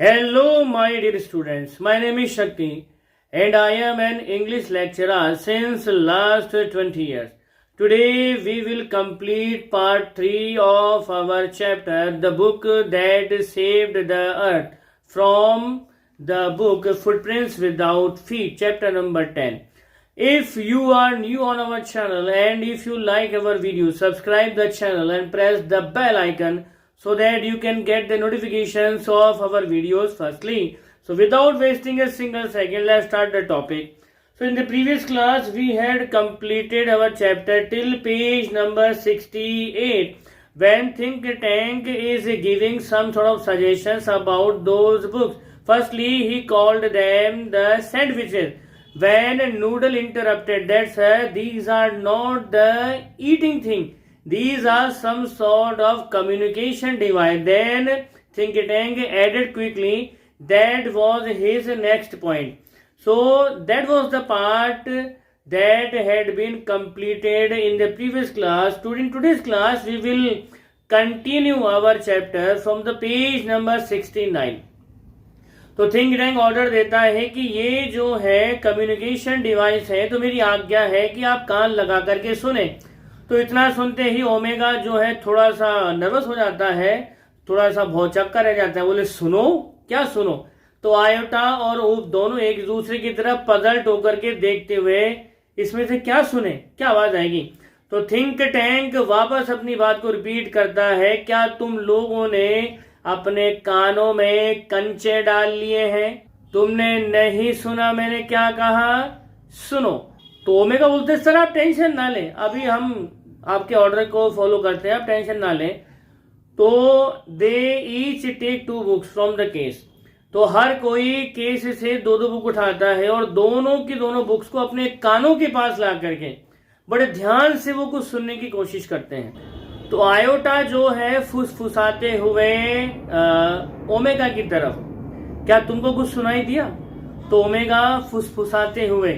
Hello, my dear students. My name is Shakti, and I am an English lecturer since last 20 years. Today, we will complete part 3 of our chapter, The Book That Saved the Earth, from the book Footprints Without Feet, chapter number 10. If you are new on our channel and if you like our video, subscribe the channel and press the bell icon so that you can get the notifications of our videos firstly. So without wasting a single second, let's start the topic. So in the previous class, we had completed our chapter till page number 68, when Think Tank is giving some sort of suggestions about those books. Firstly, he called them the sandwiches. When Noodle interrupted, that sir, these are not the eating thing. These are some sort of communication device. Then Think Tank added quickly, that was his next point. So that was the part that had been completed in the previous class. In today's class, we will continue our chapter from the page number 69. तो think tank order देता है कि ये जो है communication device है, तो मेरी आज्ञा है कि आप कान लगा करके सुने। तो इतना सुनते ही ओमेगा जो है थोड़ा सा नर्वस हो जाता है, थोड़ा सा भौचक्का रह जाता है। बोले सुनो, क्या सुनो? तो आयोटा और ऊप दोनों एक दूसरे की तरफ पजल्ट होकर के देखते हुए, इसमें से क्या सुने, क्या आवाज आएगी? तो थिंक टैंक वापस अपनी बात को रिपीट करता है, क्या तुम लोगों ने अपने कानों में कंचे डाल लिए हैं? तुमने नहीं सुना मैंने क्या कहा? सुनो। तो ओमेगा बोलते सर आप टेंशन ना लें, अभी हम आपके ऑर्डर को फॉलो करते हैं, आप टेंशन ना लें। तो they each take 2 books from the case. तो हर कोई केस से 2 बुक उठाता है और दोनों की दोनों बुक्स को अपने कानों के पास ला करके बड़े ध्यान से वो कुछ सुनने की कोशिश करते हैं। तो आयोटा जो है फुसफुसाते हुए ओमेगा की तरफ, क्या तुमको कुछ सुनाई दिया? तो ओमेगा फुसफुसाते हुए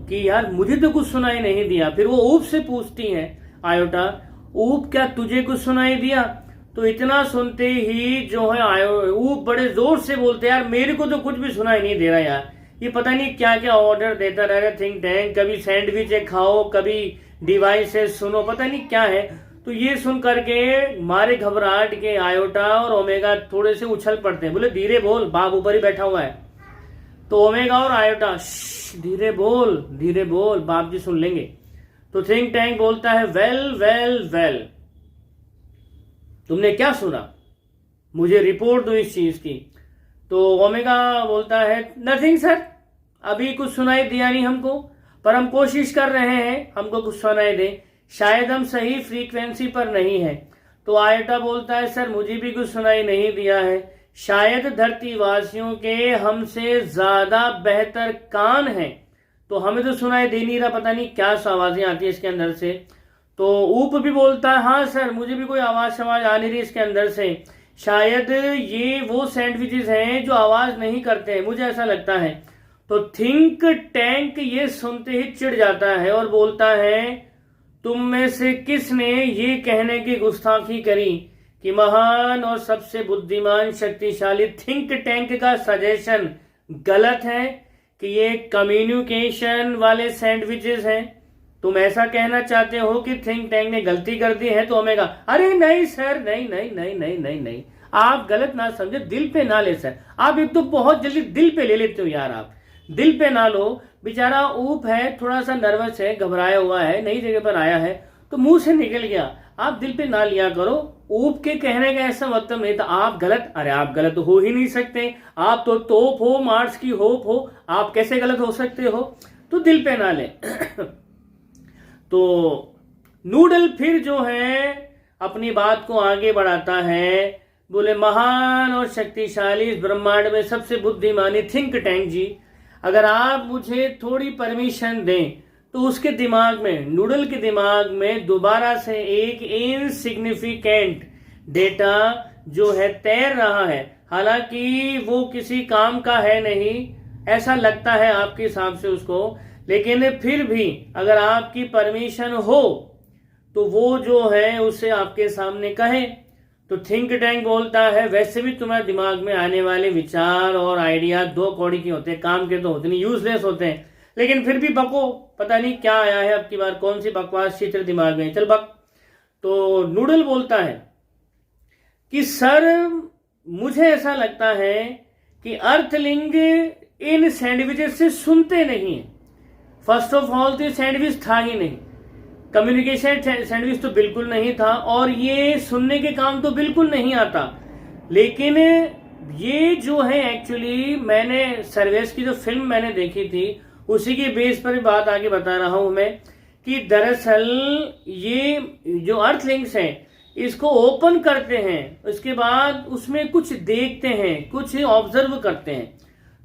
कि यार मुझे तो कुछ सुनाई नहीं दिया। फिर वो ऊप से पूछती है आयोटा, ऊप क्या तुझे कुछ सुनाई दिया? तो इतना सुनते ही जो है ऊप बड़े जोर से बोलते यार मेरे को तो कुछ भी सुनाई नहीं दे रहा यार, ये पता नहीं क्या क्या ऑर्डर देता रह रहा थिंक टैंक, कभी सैंडविच खाओ, कभी डिवाइसेस सुनो, पता नहीं क्या है। तो ये सुन करके मारे घबराहट के आयोटा और ओमेगा थोड़े से उछल पड़ते हैं। बोले धीरे बोल, बाप ऊपर ही बैठा हुआ है। तो ओमेगा और आयोटा धीरे बोल, बाप जी सुन लेंगे। तो थिंक टैंक बोलता है वेल, तुमने क्या सुना? मुझे रिपोर्ट दो इस चीज की। तो ओमेगा बोलता है नथिंग सर, अभी कुछ सुनाई दिया नहीं हमको, पर हम कोशिश कर रहे हैं हमको कुछ सुनाई दे, शायद हम सही फ्रीक्वेंसी पर नहीं है। तो आयोटा बोलता है सर मुझे भी कुछ सुनाई नहीं दिया है, शायद धरतीवासियों के हमसे ज्यादा बेहतर कान हैं, तो हमें तो सुनाई दे नहीं रहा, पता नहीं क्या आवाजें आती है इसके अंदर से। तो ऊप भी बोलता है हाँ सर मुझे भी कोई आवाज आ नहीं रही इसके अंदर से, शायद ये वो सैंडविचेस हैं जो आवाज नहीं करते हैं, मुझे ऐसा लगता है। तो थिंक टैंक ये सुनते ही चिढ़ जाता है और बोलता है तुम में से किसने ये कहने की गुस्ताखी करी कि महान और सबसे बुद्धिमान शक्तिशाली थिंक टैंक का सजेशन गलत है, कि ये कम्युनिकेशन वाले सैंडविचेस हैं? तुम ऐसा कहना चाहते हो कि थिंक टैंक ने गलती कर दी है? तो ओमेगा अरे नहीं सर, नहीं, आप गलत ना समझे, दिल पे ना ले सर, आप एक तो बहुत जल्दी दिल पे ले लेते हो यार, आप दिल पे ना लो। बेचारा ऊप है, थोड़ा सा नर्वस है, घबराया हुआ है, नई जगह पर आया है, तो मुंह से निकल गया, आप दिल पे ना लिया करो। ऊप के कहने का ऐसा मतलब नहीं था आप गलत, अरे आप गलत हो ही नहीं सकते, आप तो तोप हो, मार्स की होप हो, आप कैसे गलत हो सकते हो? तो दिल पे ना ले। तो नूडल फिर जो है अपनी बात को आगे बढ़ाता है, बोले महान और शक्तिशाली इस ब्रह्मांड में सबसे बुद्धिमानी थिंक टैंक जी, अगर आप मुझे थोड़ी परमिशन दें तो उसके दिमाग में, नूडल के दिमाग में दोबारा से एक इनसिग्निफिकेंट डेटा जो है तैर रहा है, हालांकि वो किसी काम का है नहीं, ऐसा लगता है आपके हिसाब से उसको, लेकिन फिर भी अगर आपकी परमिशन हो तो वो जो है उसे आपके सामने कहे। तो थिंक टैंक बोलता है वैसे भी तुम्हारे दिमाग में आने वाले विचार और आइडिया दो कौड़ी के होते हैं, काम के तो होते नहीं, यूजलेस होते हैं, लेकिन फिर भी बको, पता नहीं क्या आया है अब की बार, कौन सी बकवास चित्र दिमाग में, चल बक। तो नूडल बोलता है कि सर मुझे ऐसा लगता है कि अर्थलिंग इन सैंडविचेस से सुनते नहीं है। फर्स्ट ऑफ ऑल तो सैंडविच था ही नहीं, कम्युनिकेशन सैंडविच तो बिल्कुल नहीं था, और ये सुनने के काम तो बिल्कुल नहीं आता। लेकिन ये जो है एक्चुअली मैंने सर्वेस की जो फिल्म मैंने देखी थी उसी के बेस पर बात आगे बता रहा हूं मैं, कि दरअसल ये जो अर्थलिंक्स हैं इसको ओपन करते हैं, उसके बाद उसमें कुछ देखते हैं, कुछ ऑब्जर्व करते हैं।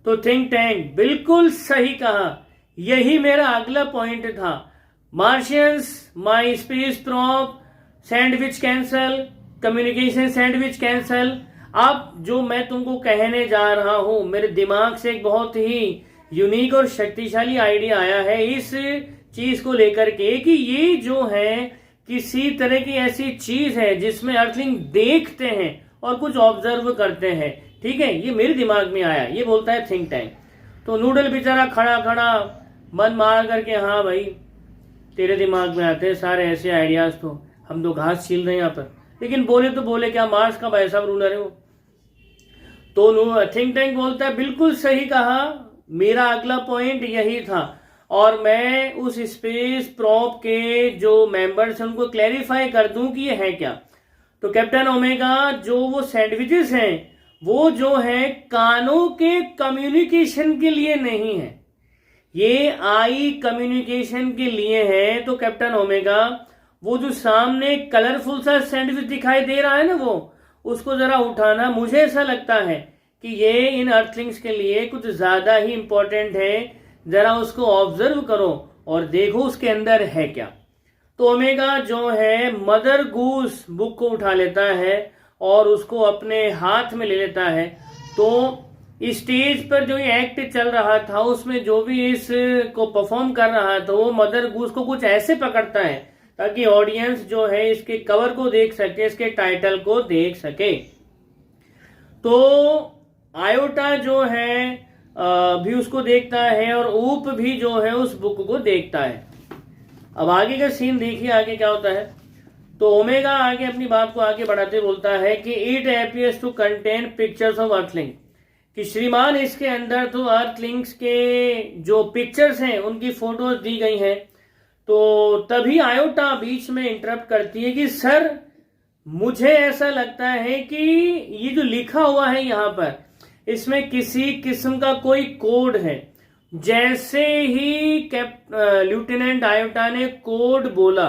तो थिंक टैंक बिल्कुल सही कहा, यही मेरा अगला पॉइंट था। मार्शियंस, माई space prop, sandwich cancel, communication sandwich cancel. अब जो मैं तुमको कहने जा रहा हूं, मेरे दिमाग से एक बहुत ही यूनिक और शक्तिशाली आइडिया आया है इस चीज को लेकर के, कि ये जो है किसी तरह की ऐसी चीज है जिसमें अर्थलिंग देखते हैं और कुछ ऑब्जर्व करते हैं। ठीक है, ये मेरे दिमाग में आया, ये बोलता है थिंक टैंक। तो नूडल बेचारा खड़ा खड़ा मन मार करके, हाँ भाई तेरे दिमाग में आते हैं सारे ऐसे आइडियाज, तो हम तो घास छील रहे हैं यहाँ पर, लेकिन बोले तो बोले क्या, मार्स का भाई साहब रूलर है वो। तो थिंक टैंक बोलता है बिल्कुल सही कहा, मेरा अगला पॉइंट यही था, और मैं उस स्पेस प्रॉप के जो मेंबर्स हैं उनको क्लैरिफाई कर दूं कि ये है क्या। तो कैप्टन ओमेगा जो वो सैंडविचेस हैं वो जो है कानों के कम्युनिकेशन के लिए नहीं है, ये आई कम्युनिकेशन के लिए है। तो कैप्टन ओमेगा वो जो सामने कलरफुल सा सैंडविच दिखाई दे रहा है ना, वो उसको जरा उठाना, मुझे ऐसा लगता है कि ये इन अर्थलिंग्स के लिए कुछ ज्यादा ही इंपॉर्टेंट है, जरा उसको ऑब्जर्व करो और देखो उसके अंदर है क्या। तो ओमेगा जो है मदर गूस बुक को उठा लेता है और उसको अपने हाथ में ले लेता है। तो स्टेज पर जो ये एक्ट चल रहा था उसमें जो भी इस को परफॉर्म कर रहा था वो मदर गूस को कुछ ऐसे पकड़ता है ताकि ऑडियंस जो है इसके कवर को देख सके, इसके टाइटल को देख सके। तो आयोटा जो है भी उसको देखता है और ऊप भी जो है उस बुक को देखता है। अब आगे का सीन देखिए, आगे क्या होता है। तो ओमेगा आगे अपनी बात को आगे बढ़ाते बोलता है कि it appears to contain pictures of earthling, कि श्रीमान इसके अंदर तो अर्थलिंग्स के जो पिक्चर्स हैं उनकी फोटोज दी गई हैं। तो तभी आयोटा बीच में इंटरप्ट करती है कि सर मुझे ऐसा लगता है कि ये जो लिखा हुआ है यहाँ पर इसमें किसी किस्म का कोई कोड है। जैसे ही लेफ्टिनेंट आयोटा ने कोड बोला,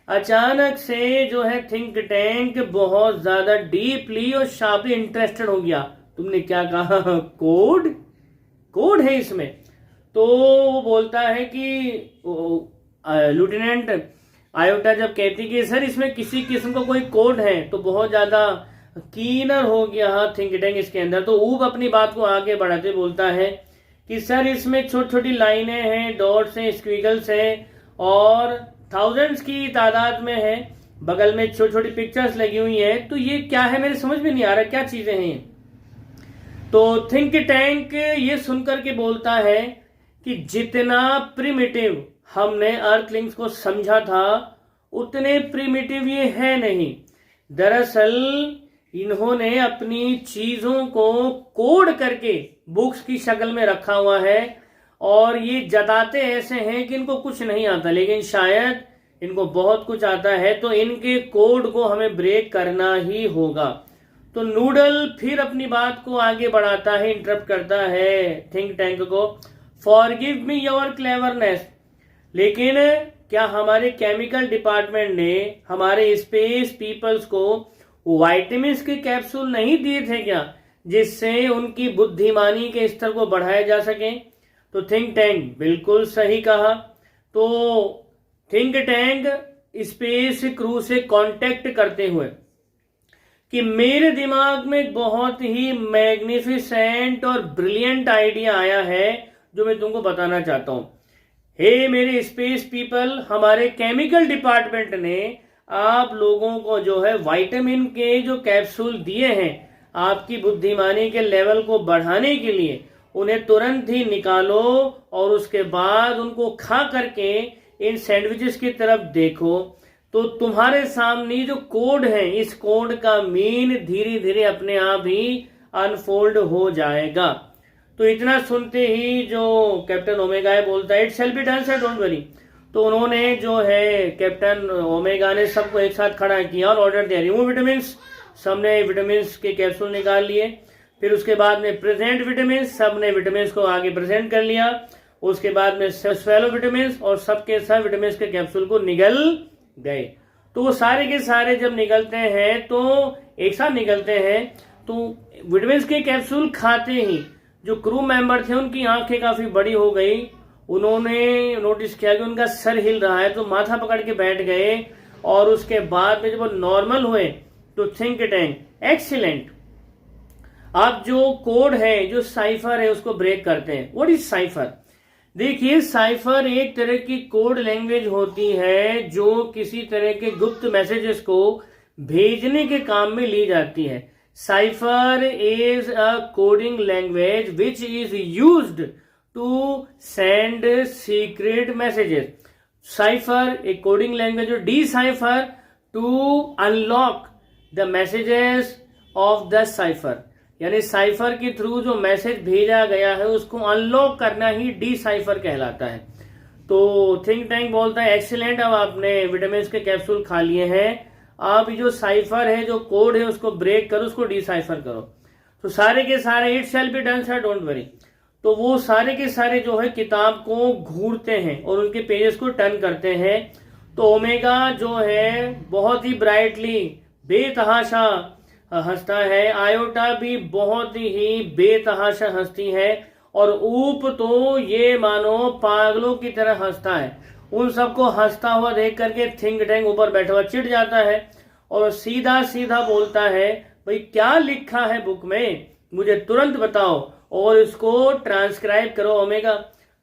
अचानक से जो है थिंक टैंक बहुत ज्यादा डीपली और शार्पली इंटरेस्टेड हो गया। तुमने क्या कहा? कोड? कोड है इसमें? तो वो बोलता है कि लेफ्टिनेंट आयोटा जब कहती कि सर इसमें किसी किस्म का कोई कोड है, तो बहुत ज्यादा कीनर हो गया थिंक टैंक इसके अंदर। तो ऊब अपनी बात को आगे बढ़ाते बोलता है कि सर इसमें छोटी छोटी लाइनें हैं, डॉट्स हैं, स्क्विगल्स हैं और थाउजेंड्स की तादाद में है, बगल में छोटी छोटी पिक्चर्स लगी हुई है। तो ये क्या है, मेरे समझ में नहीं आ रहा क्या चीजें हैं। तो थिंक टैंक ये सुनकर के बोलता है कि जितना प्रिमिटिव हमने अर्थलिंक्स को समझा था उतने प्रिमिटिव ये है नहीं। दरअसल इन्होंने अपनी चीजों को कोड करके बुक्स की शक्ल में रखा हुआ है और ये जताते ऐसे हैं कि इनको कुछ नहीं आता, लेकिन शायद इनको बहुत कुछ आता है। तो इनके कोड को हमें ब्रेक करना ही होगा। तो नूडल फिर अपनी बात को आगे बढ़ाता है, इंटरप्ट करता है थिंक टैंक को, फॉरगिव मी योर क्लेवरनेस, लेकिन क्या हमारे केमिकल डिपार्टमेंट ने हमारे स्पेस पीपल्स को विटामिन के कैप्सूल नहीं दिए थे क्या, जिससे उनकी बुद्धिमानी के स्तर को बढ़ाया जा सके? तो थिंक टैंक बिल्कुल सही कहा। तो थिंक टैंक स्पेस क्रू से कांटेक्ट करते हुए कि मेरे दिमाग में बहुत ही मैग्निफिसेंट और ब्रिलियंट आइडिया आया है जो मैं तुमको बताना चाहता हूं। हे मेरे स्पेस पीपल, हमारे केमिकल डिपार्टमेंट ने आप लोगों को जो है विटामिन के जो कैप्सूल दिए हैं आपकी बुद्धिमानी के लेवल को बढ़ाने के लिए, उन्हें तुरंत ही निकालो और उसके बाद उनको खा करके इन सैंडविचेस की तरफ देखो, तो तुम्हारे सामने जो कोड है इस कोड का मीन धीरे धीरे अपने आप ही अनफोल्ड हो जाएगा। तो इतना सुनते ही जो कैप्टन ओमेगा है बोलता है, it shall be done sir, don't worry. तो उन्होंने जो है कैप्टन ओमेगा ने सबको एक साथ खड़ा किया और ऑर्डर दिया, रिमूव विटामिन। सबने विटामिन के कैप्सूल निकाल लिए। फिर उसके बाद में प्रेजेंट विटामिन, सबने विटामिन को आगे प्रेजेंट कर लिया। उसके बाद में स्वेलो विटामिन और सबके सब विटामिन के कैप्सूल को निगल गए। तो वो सारे के सारे जब निकलते हैं तो एक साथ निकलते हैं, तो विटामिन के कैप्सूल खाते ही जो क्रू मेंबर थे उनकी आंखें काफी बड़ी हो गई। उन्होंने नोटिस किया कि उनका सर हिल रहा है, तो माथा पकड़ के बैठ गए। और उसके बाद में जब वो नॉर्मल हुए तो थिंक टैंक एक्सीलेंट, आप जो कोड है, जो साइफर है, उसको ब्रेक करते हैं। What is cipher? देखिए, साइफर एक तरह की कोड लैंग्वेज होती है जो किसी तरह के गुप्त मैसेजेस को भेजने के काम में ली जाती है। Cipher is a coding language which is used to send secret messages. Cipher एक coding language, decipher to unlock the messages of the cipher, यानी साइफर के थ्रू जो मैसेज भेजा गया है उसको अनलॉक करना ही डी साइफर कहलाता है। तो थिंक टैंक बोलता है, एक्सीलेंट, अब आपने विटामिन के कैप्सूल खा लिए हैं, आप जो साइफर है, जो कोड है, उसको ब्रेक करो, उसको डी साइफर करो। तो सारे के सारे it shall be done sir, don't worry. तो वो सारे के सारे जो है किताब को घूरते हैं और उनके पेजेस को टर्न करते हैं। तो ओमेगा जो है बहुत ही ब्राइटली बेतहाशा हंसता है, आयोटा भी बहुत ही बेतहाशा हंसती है, और ऊप तो ये मानो पागलों की तरह हंसता है। उन सबको हंसता हुआ देख करके थिंक टैंक ऊपर बैठा हुआ चिढ़ जाता है और सीधा सीधा बोलता है, भाई क्या लिखा है बुक में, मुझे तुरंत बताओ और इसको ट्रांसक्राइब करो ओमेगा।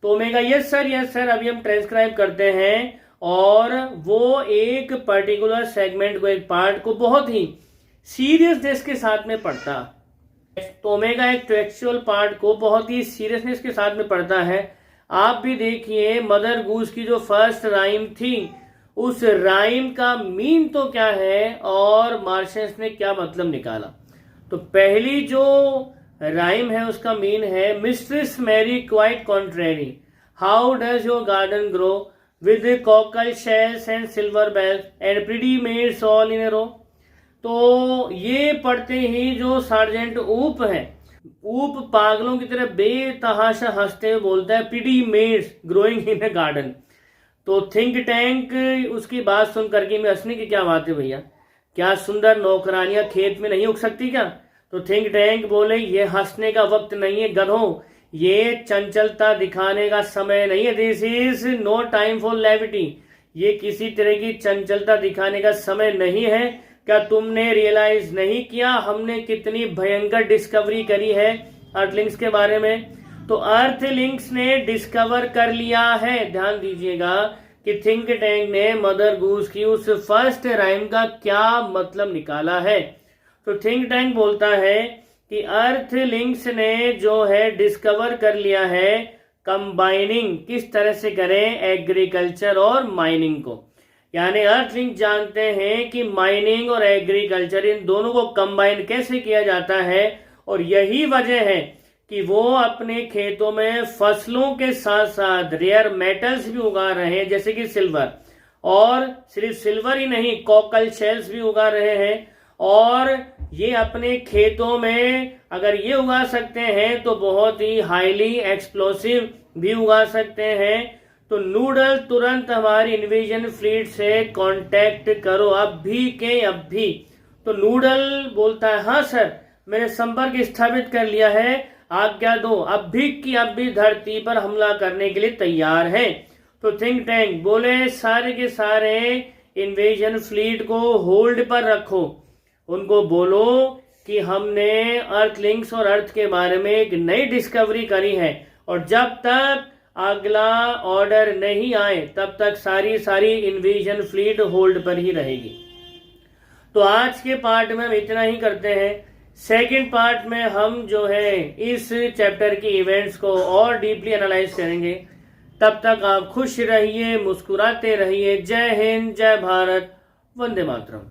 तो ओमेगा यस सर, अभी हम ट्रांसक्राइब करते हैं। और वो एक पर्टिकुलर सेगमेंट को, एक पार्ट को बहुत ही सीरियसनेस के साथ में पढ़ता। तो ओमेगा एक टेक्सचुअल पार्ट को बहुत ही सीरियसनेस के साथ में पढ़ता है। आप भी देखिए, मदर गूस की जो फर्स्ट राइम थी, उस राइम का मीन तो क्या है और मार्शल्स ने क्या मतलब निकाला। तो पहली जो राइम है उसका मीन है, mistress Mary quite contrary, how does your garden grow with cockle shells and silver bells and pretty maids all in a row. तो ये पढ़ते ही जो सार्जेंट ऊप है, ऊप पागलों की तरह बेतहाशा हंसते हुए बोलता है, pretty maids growing in a garden. तो थिंक टैंक उसकी बात सुन करके, में हंसने की क्या बात है भैया, क्या सुंदर नौकरानियां खेत में नहीं उग सकती क्या? तो थिंक टैंक बोले, ये हंसने का वक्त नहीं है गधों, ये चंचलता दिखाने का समय नहीं है, this is no time for levity, ये किसी तरह की चंचलता दिखाने का समय नहीं है। क्या तुमने रियलाइज नहीं किया हमने कितनी भयंकर डिस्कवरी करी है अर्थलिंक्स के बारे में? तो अर्थलिंक्स ने डिस्कवर कर लिया है। ध्यान दीजिएगा कि थिंक टैंक ने मदर गूस की उस फर्स्ट राइम का क्या मतलब निकाला है। तो थिंक टैंक बोलता है कि अर्थलिंक्स ने जो है डिस्कवर कर लिया है कंबाइनिंग, किस तरह से करें एग्रीकल्चर और माइनिंग को। यानी अर्थलिंक जानते हैं कि माइनिंग और एग्रीकल्चर, इन दोनों को कंबाइन कैसे किया जाता है, और यही वजह है कि वो अपने खेतों में फसलों के साथ साथ रेयर मेटल्स भी उगा रहे हैं, जैसे कि सिल्वर, और सिर्फ सिल्वर ही नहीं, कॉकल शेल्स भी उगा रहे हैं। और ये अपने खेतों में अगर ये उगा सकते हैं तो बहुत ही हाईली एक्सप्लोसिव भी उगा सकते हैं। तो नूडल तुरंत हमारी इन्वेजन फ्लीट से कांटेक्ट करो, अब भी के अब भी। तो नूडल बोलता है, हाँ सर, मैंने संपर्क स्थापित कर लिया है, आज्ञा दो, अब भी की अब भी धरती पर हमला करने के लिए तैयार है। तो थिंक टैंक बोले, सारे के सारे इन्वेजन फ्लीट को होल्ड पर रखो, उनको बोलो कि हमने अर्थलिंक्स और अर्थ के बारे में एक नई डिस्कवरी करी है, और जब तक अगला ऑर्डर नहीं आए तब तक सारी इन्वेजन फ्लीट होल्ड पर ही रहेगी। तो आज के पार्ट में हम इतना ही करते हैं। सेकंड पार्ट में हम जो है इस चैप्टर की इवेंट्स को और डीपली एनालाइज करेंगे। तब तक आप खुश रहिए, मुस्कुराते रहिए। जय हिंद, जय भारत, वंदे मातरम।